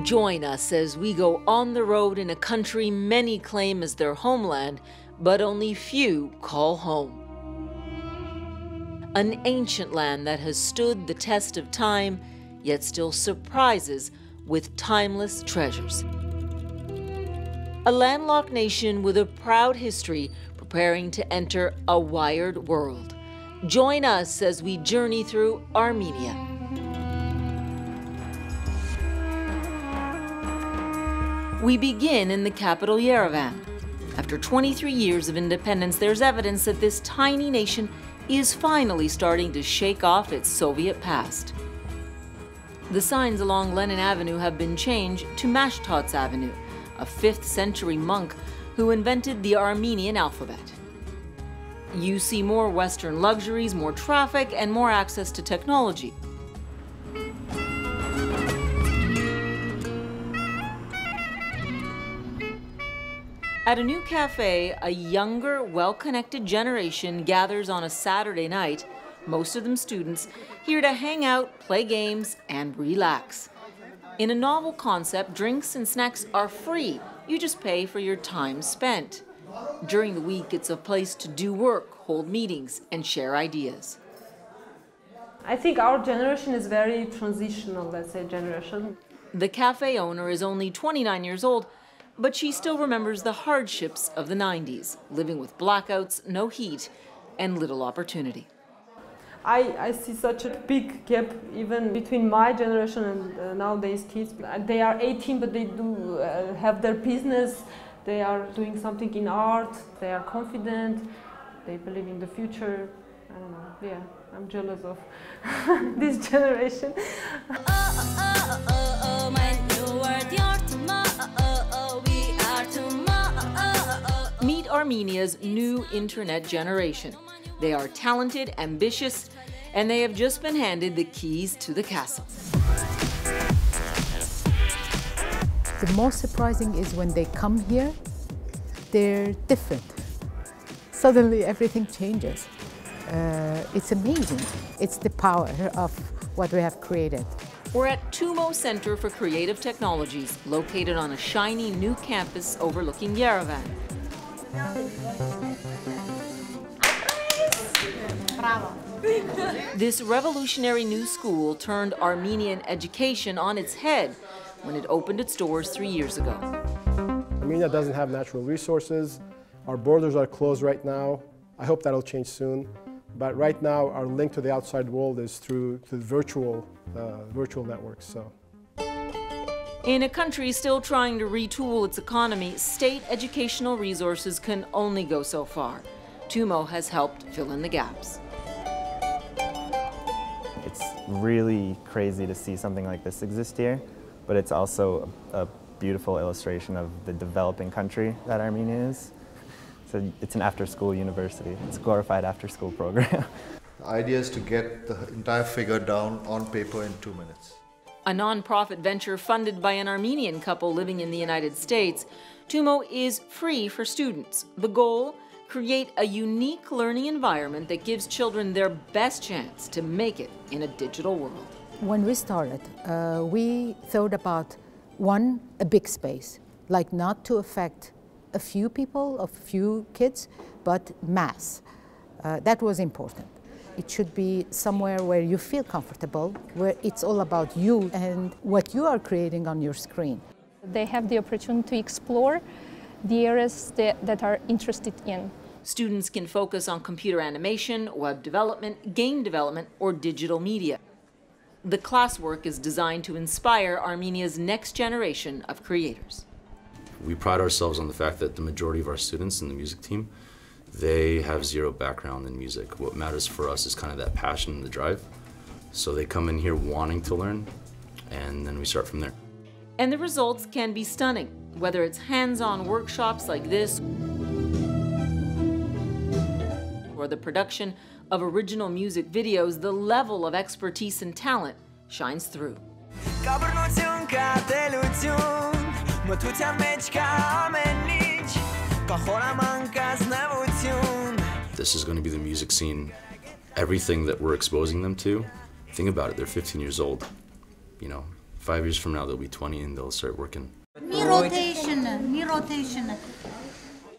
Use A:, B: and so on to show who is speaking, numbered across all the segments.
A: Join us as we go on the road in a country many claim as their homeland, but only few call home. An ancient land that has stood the test of time, yet still surprises with timeless treasures. A landlocked nation with a proud history preparing to enter a wired world. Join us as we journey through Armenia. We begin in the capital, Yerevan. After 23 years of independence, there's evidence that this tiny nation is finally starting to shake off its Soviet past. The signs along Lenin Avenue have been changed to Mashtots Avenue, a 5th century monk who invented the Armenian alphabet. You see more Western luxuries, more traffic, and more access to technology. At a new cafe, a younger, well-connected generation gathers on a Saturday night, most of them students, here to hang out, play games, and relax. In a novel concept, drinks and snacks are free. You just pay for your time spent. During the week, it's a place to do work, hold meetings, and share ideas.
B: I think our generation is very transitional, let's say, generation.
A: The cafe owner is only 29 years old, but she still remembers the hardships of the 90s, living with blackouts, no heat, and little opportunity.
B: I see such a big gap even between my generation and nowadays kids. They are 18, but they do have their business. They are doing something in art. They are confident. They believe in the future. I don't know. Yeah, I'm jealous of this generation.
A: Meet Armenia's new internet generation. They are talented, ambitious, and they have just been handed the keys to the castle.
C: The most surprising is when they come here, they're different. Suddenly everything changes. It's amazing. It's the power of what we have created.
A: We're at Tumo Center for Creative Technologies, located on a shiny new campus overlooking Yerevan. This revolutionary new school turned Armenian education on its head when it opened its doors 3 years ago.
D: Armenia doesn't have natural resources. Our borders are closed right now. I hope that'll change soon. But right now, our link to the outside world is through virtual networks. So.
A: In a country still trying to retool its economy, state educational resources can only go so far. Tumo has helped fill in the gaps.
E: It's really crazy to see something like this exist here, but it's also a beautiful illustration of the developing country that Armenia is. So it's an after-school university. It's a glorified after-school program.
F: The idea is to get the entire figure down on paper in 2 minutes.
A: A non-profit venture funded by an Armenian couple living in the United States, Tumo is free for students. The goal? Create a unique learning environment that gives children their best chance to make it in a digital world.
C: When we started, we thought about, one, a big space, like not to affect a few people, a few kids, but mass. That was important. It should be somewhere where you feel comfortable, where it's all about you and what you are creating on your screen.
G: They have the opportunity to explore the areas that are interested in.
A: Students can focus on computer animation, web development, game development, or digital media. The classwork is designed to inspire Armenia's next generation of creators.
H: We pride ourselves on the fact that the majority of our students in the music team, they have zero background in music. What matters for us is kind of that passion and the drive. So they come in here wanting to learn, and then we start from there.
A: And the results can be stunning, whether it's hands-on workshops like this or the production of original music videos. The level of expertise and talent shines through.
H: This is going to be the music scene. Everything that we're exposing them to, think about it, they're 15 years old. You know, 5 years from now, they'll be 20 and they'll start working.
I: Me rotation.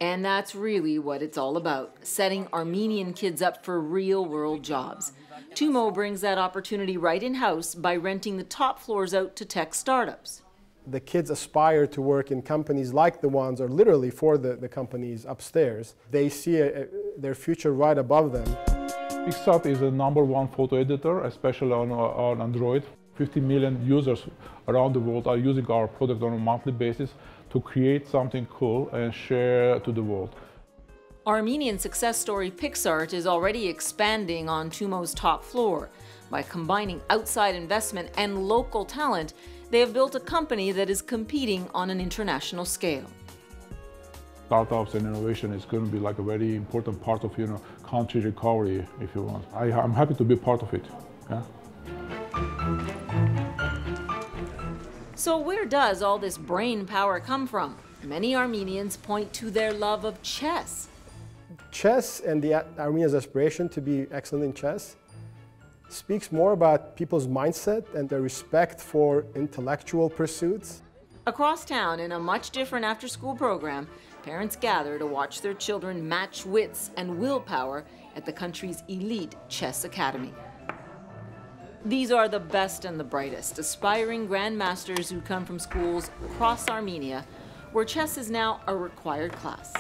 A: And that's really what it's all about, setting Armenian kids up for real-world jobs. Tumo brings that opportunity right in-house by renting the top floors out to tech startups.
D: The kids aspire to work in companies like the ones, or literally for the companies upstairs. They see their future right above them.
J: PixArt is the #1 photo editor, especially on Android. 50 million users around the world are using our product on a monthly basis to create something cool and share to the world.
A: Armenian success story PixArt is already expanding on Tumo's top floor. By combining outside investment and local talent, they have built a company that is competing on an international scale.
J: Startups and innovation is going to be like a very important part of country recovery, if you want. I'm happy to be part of it. Yeah?
A: So where does all this brain power come from? Many Armenians point to their love of chess.
D: Chess and the Armenians' aspiration to be excellent in chess speaks more about people's mindset and their respect for intellectual pursuits.
A: Across town, in a much different after-school program, parents gather to watch their children match wits and willpower at the country's elite chess academy. These are the best and the brightest, aspiring grandmasters who come from schools across Armenia, where chess is now a required class.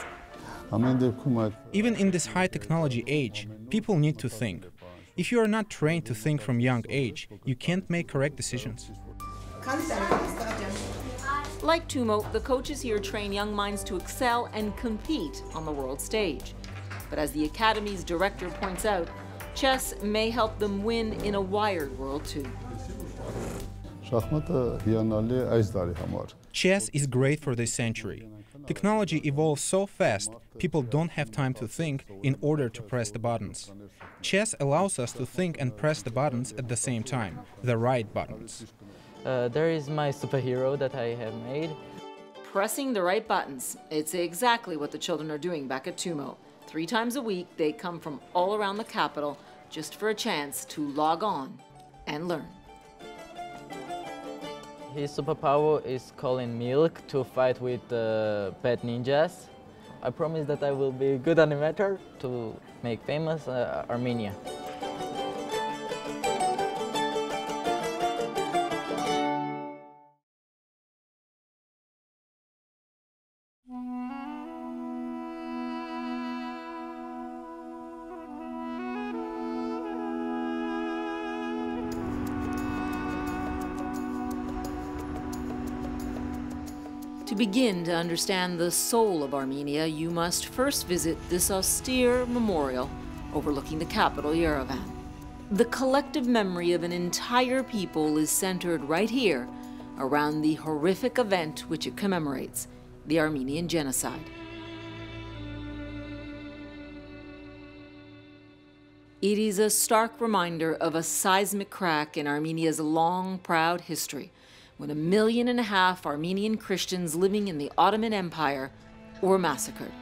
K: Even in this high technology age, people need to think. If you are not trained to think from young age, you can't make correct decisions.
A: Like Tumo, the coaches here train young minds to excel and compete on the world stage. But as the Academy's director points out, chess may help them win in a wired world too.
K: Chess is great for this century. Technology evolves so fast, people don't have time to think in order to press the buttons. Chess allows us to think and press the buttons at the same time, the right buttons.
L: There is my superhero that I have made.
A: Pressing the right buttons. It's exactly what the children are doing back at Tumo. 3 times a week, they come from all around the capital just for a chance to log on and learn.
L: His superpower is calling milk to fight with bad ninjas. I promise that I will be a good animator to make famous Armenia.
A: To begin to understand the soul of Armenia, you must first visit this austere memorial overlooking the capital, Yerevan. The collective memory of an entire people is centered right here around the horrific event which it commemorates, the Armenian genocide. It is a stark reminder of a seismic crack in Armenia's long, proud history, when 1.5 million Armenian Christians living in the Ottoman Empire were massacred.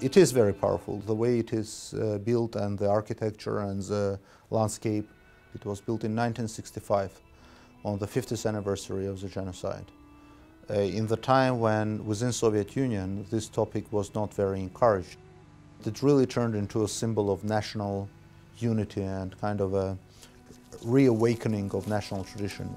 M: It is very powerful, the way it is built and the architecture and the landscape. It was built in 1965 on the 50th anniversary of the genocide. In the time when within Soviet Union this topic was not very encouraged. It really turned into a symbol of national unity and kind of a reawakening of national tradition.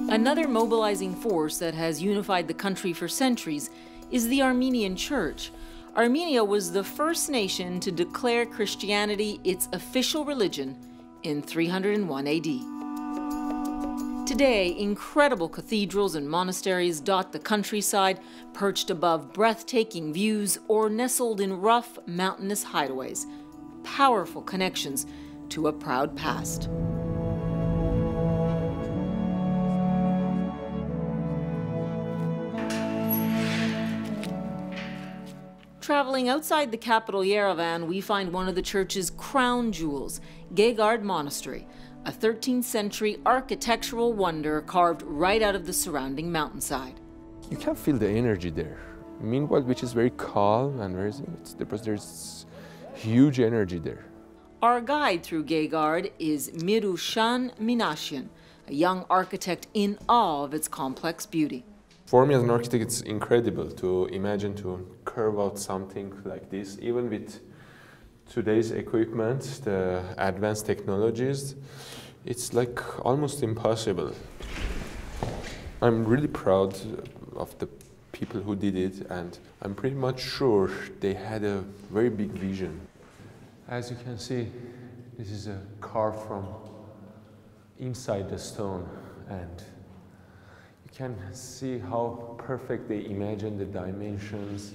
A: Another mobilizing force that has unified the country for centuries is the Armenian Church. Armenia was the first nation to declare Christianity its official religion in 301 AD. Today, incredible cathedrals and monasteries dot the countryside, perched above breathtaking views or nestled in rough, mountainous hideaways. Powerful connections to a proud past. Traveling outside the capital, Yerevan, we find one of the church's crown jewels, Gegard Monastery, a 13th century architectural wonder carved right out of the surrounding mountainside.
N: You can feel the energy there.
I: Meanwhile, which is very calm and there's huge energy there.
A: Our guide through Gegard is Mirushan Minashian, a young architect in awe of its complex beauty.
I: For me as an architect, it's incredible to imagine to carve out something like this, even with today's equipment, the advanced technologies. It's like almost impossible. I'm really proud of the people who did it, and I'm pretty much sure they had a very big vision. As you can see, this is a carve from inside the stone, and you can see how perfect they imagined the dimensions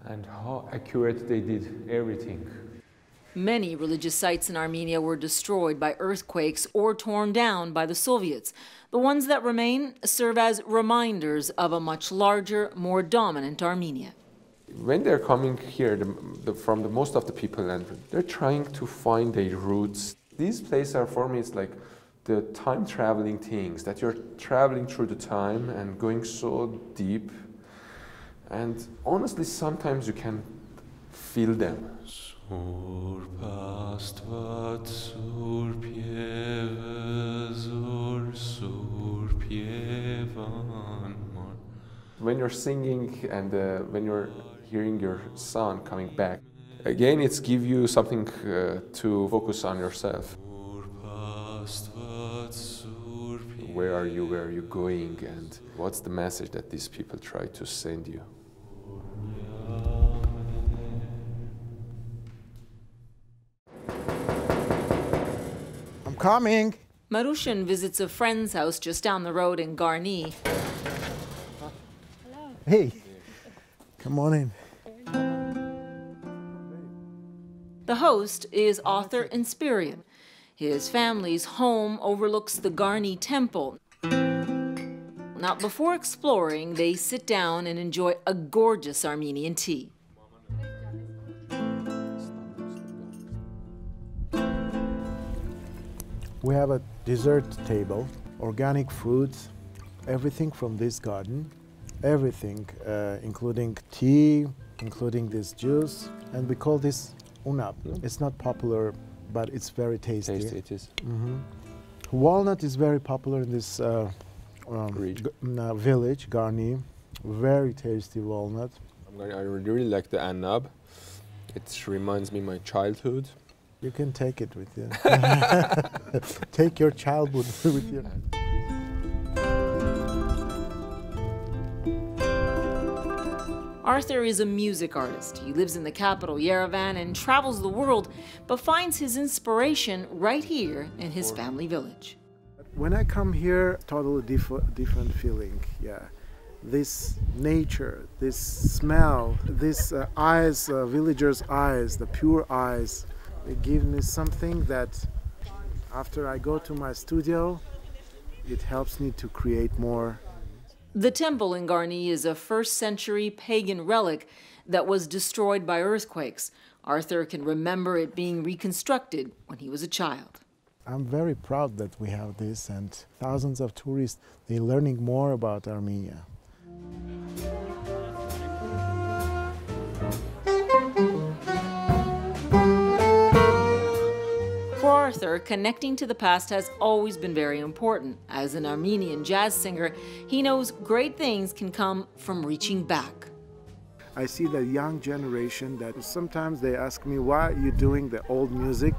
I: and how accurate they did everything.
A: Many religious sites in Armenia were destroyed by earthquakes or torn down by the Soviets. The ones that remain serve as reminders of a much larger, more dominant Armenia.
I: When they're coming here, from most of the people, and they're trying to find their roots. These places are, for me, it's like the time-traveling things, that you're traveling through the time and going so deep. And honestly, sometimes you can feel them. When you're singing and when you're hearing your son coming back, again, it's give you something to focus on yourself. Where are you going, and what's the message that these people try to send you?
N: I'm coming.
A: Marushin visits a friend's house just down the road in Garni.
N: Hey, come on in.
A: The host is author Inspirian. His family's home overlooks the Garni temple. Now, before exploring, they sit down and enjoy a gorgeous Armenian tea.
N: We have a dessert table, organic fruits, everything from this garden, everything, including tea, including this juice, and we call this unab. It's not popular, but it's very tasty.
I: Tasty it is.
N: Walnut is very popular in this village, Garni. Very tasty walnut.
I: I really like the anab. It reminds me of my childhood.
N: You can take it with you. Take your childhood with you.
A: Arthur is a music artist. He lives in the capital, Yerevan, and travels the world, but finds his inspiration right here in his family village.
N: When I come here, totally different feeling, yeah. This nature, this smell, this eyes, villagers' eyes, the pure eyes, they give me something that after I go to my studio, it helps me to create more.
A: The temple in Garni is a 1st century pagan relic that was destroyed by earthquakes. Arthur can remember it being reconstructed when he was a child.
N: I'm very proud that we have this, and thousands of tourists, they're learning more about Armenia.
A: For Arthur, connecting to the past has always been very important. As an Armenian jazz singer, he knows great things can come from reaching back.
N: I see the young generation that sometimes they ask me, why are you doing the old music?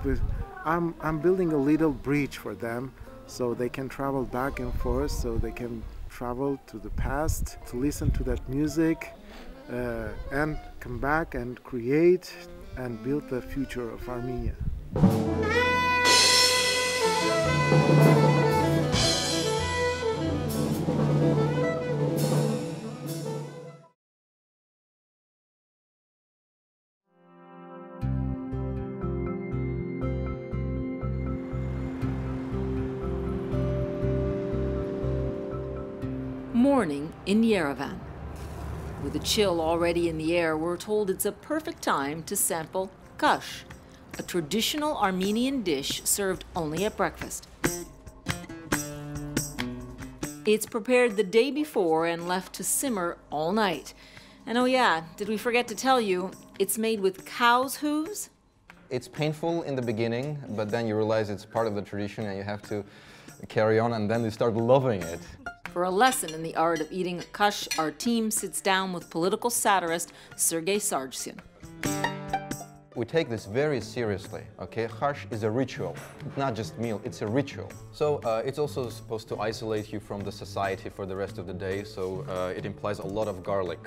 N: I'm building a little bridge for them so they can travel back and forth, so they can travel to the past to listen to that music and come back and create and build the future of Armenia.
A: Morning in Yerevan. With a chill already in the air, we're told it's a perfect time to sample kash, a traditional Armenian dish served only at breakfast. It's prepared the day before and left to simmer all night. And oh yeah, did we forget to tell you, it's made with cow's hooves?
O: It's painful in the beginning, but then you realize it's part of the tradition and you have to carry on, and then you start loving it.
A: For a lesson in the art of eating khash, our team sits down with political satirist Sergei Sargsyan.
O: We take this very seriously, okay? Khash is a ritual, not just meal, it's a ritual. So it's also supposed to isolate you from the society for the rest of the day, so it implies a lot of garlic.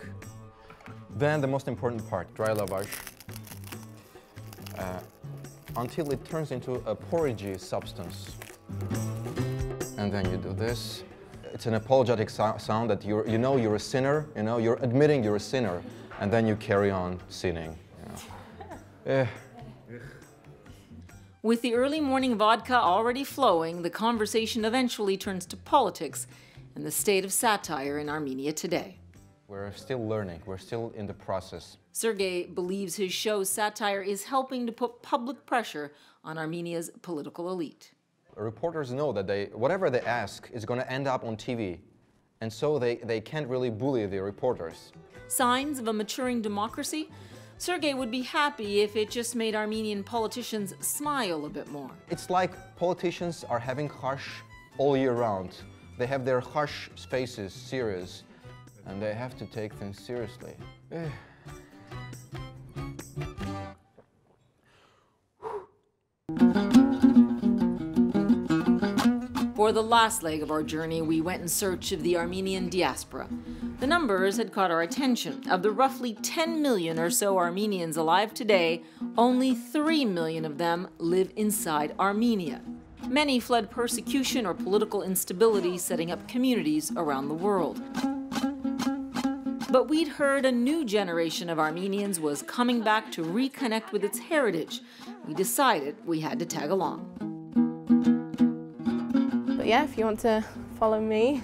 O: Then the most important part, dry lavage, until it turns into a porridgey substance. And then you do this. It's an apologetic sound that you know you're a sinner, you know, you're admitting you're a sinner, and then you carry on sinning.
A: With the early morning vodka already flowing, the conversation eventually turns to politics and the state of satire in Armenia today.
O: We're still learning, we're still in the process.
A: Sergei believes his show's satire is helping to put public pressure on Armenia's political elite.
O: Reporters know that whatever they ask is going to end up on TV, and so they can't really bully the reporters.
A: Signs of a maturing democracy? Sergei would be happy if it just made Armenian politicians smile a bit more.
O: It's like politicians are having khash all year round. They have their khash spaces serious, and they have to take things seriously.
A: For the last leg of our journey, we went in search of the Armenian diaspora. The numbers had caught our attention. Of the roughly 10 million or so Armenians alive today, only 3 million of them live inside Armenia. Many fled persecution or political instability, setting up communities around the world. But we'd heard a new generation of Armenians was coming back to reconnect with its heritage. We decided we had to tag along.
P: But yeah, if you want to follow me.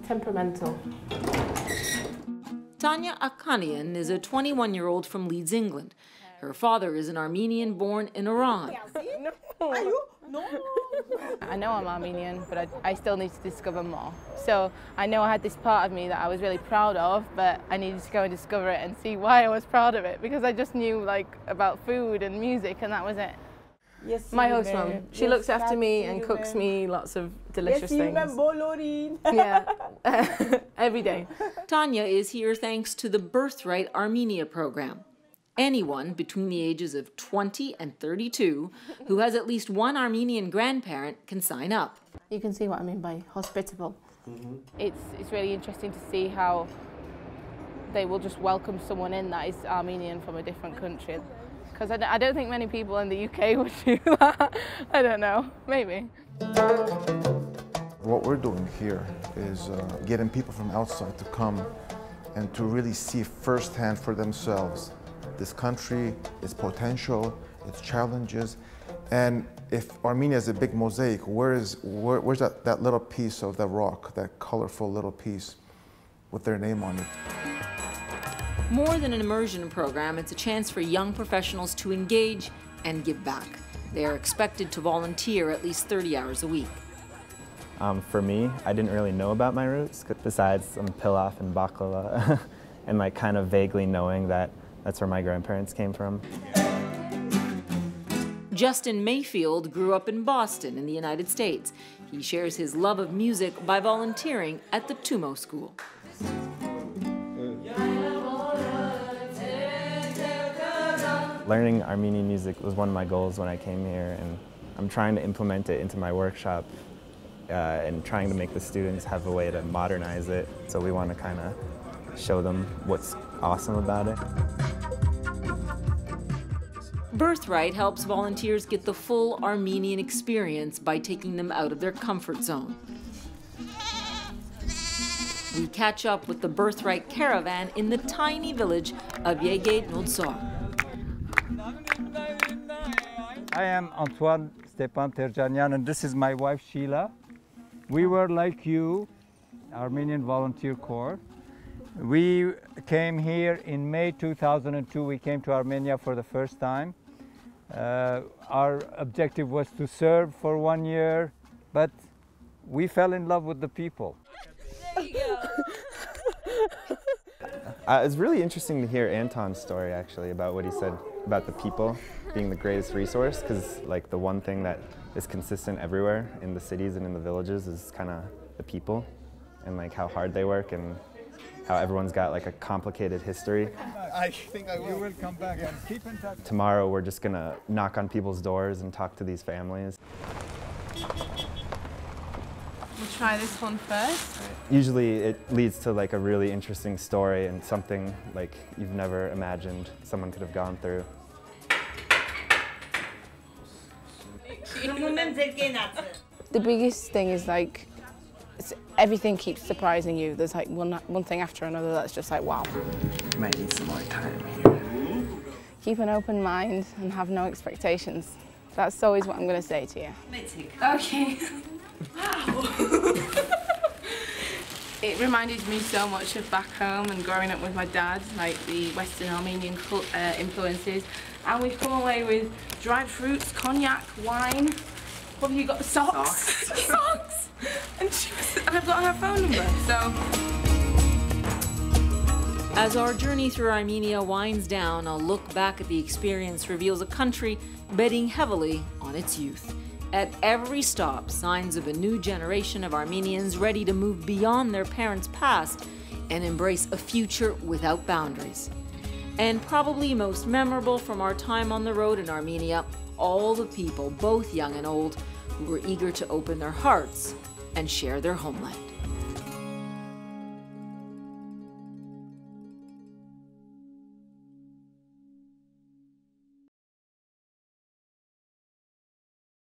P: Temperamental.
A: Tanya Akanian is a 21-year-old from Leeds, England. Her father is an Armenian born in Iran.
P: Are you? No. I know I'm Armenian, but I still need to discover more. So I know I had this part of me that I was really proud of, but I needed to go and discover it and see why I was proud of it, because I just knew about food and music, and that was it.
B: Yes,
P: my host mom. She looks after me and cooks me lots of delicious things. Yeah, every day.
A: Tanya is here thanks to the Birthright Armenia program. Anyone between the ages of 20 and 32 who has at least one Armenian grandparent can sign up.
P: You can see what I mean by hospitable. It's really interesting to see how they will just welcome someone in that is Armenian from a different country. Because I don't think many people in the UK would do that. I don't know, maybe.
Q: What we're doing here is getting people from outside to come and to really see firsthand for themselves this country, its potential, its challenges. And if Armenia is a big mosaic, where's that little piece of the rock, that colorful little piece with their name on it?
A: More than an immersion program, it's a chance for young professionals to engage and give back. They are expected to volunteer at least 30 hours a week.
E: For me, I didn't really know about my roots, besides some pilaf and baklava, and kind of vaguely knowing that that's where my grandparents came from.
A: Justin Mayfield grew up in Boston in the United States. He shares his love of music by volunteering at the Tumo School.
E: Learning Armenian music was one of my goals when I came here, and I'm trying to implement it into my workshop and trying to make the students have a way to modernize it. So we want to kind of show them what's awesome about it.
A: Birthright helps volunteers get the full Armenian experience by taking them out of their comfort zone. We catch up with the Birthright caravan in the tiny village of Yeged Nudsar.
R: I am Antoine Stepan Terjanian, and this is my wife Sheila. We were like you, Armenian Volunteer Corps. We came here in May 2002. We came to Armenia for the first time. Our objective was to serve for 1 year, but we fell in love with the people.
P: There you go.
E: It's really interesting to hear Anton's story, actually, about what he said about the people being the greatest resource, because like the one thing that is consistent everywhere in the cities and in the villages is kind of the people, and like how hard they work and how everyone's got like a complicated history.
R: I think I will. You will come back and keep in touch.
E: Tomorrow we're just gonna knock on people's doors and talk to these families.
P: We'll try this one first.
E: Usually it leads to like a really interesting story and something like you've never imagined someone could have gone through.
P: The biggest thing is like, everything keeps surprising you. There's like one thing after another that's just like, wow.
S: You might need some more time here.
P: Keep an open mind and have no expectations. That's always what I'm going to say to you. Okay. Wow. It reminded me so much of back home and growing up with my dad, like the Western Armenian influences. And we've come away with dried fruits, cognac, wine. What have you got? Socks. Socks. And I've got her phone number, so.
A: As our journey through Armenia winds down, a look back at the experience reveals a country betting heavily on its youth. At every stop, signs of a new generation of Armenians ready to move beyond their parents' past and embrace a future without boundaries. And probably most memorable from our time on the road in Armenia, all the people, both young and old, who were eager to open their hearts and share their homeland.